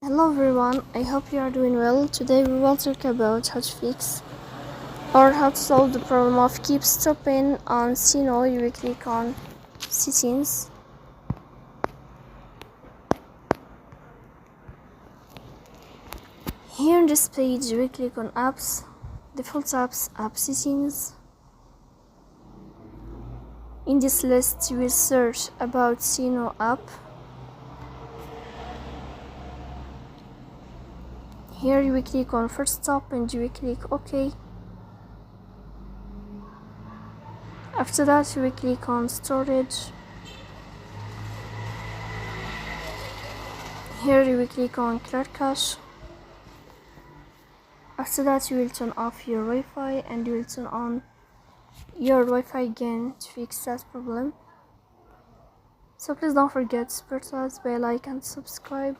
Hello everyone, I hope you are doing well. Today we will talk about how to fix or how to solve the problem of keep stopping on Suno. You will click on settings. Here in this page you will click on apps, default apps, app settings. In this list you will search about Suno app. Here you will click on first stop and you will click OK. After that you will click on storage. Here you will click on clear cache. After that you will turn off your Wi-Fi and you will turn on your Wi-Fi again to fix that problem. So please don't forget to press bell icon and subscribe.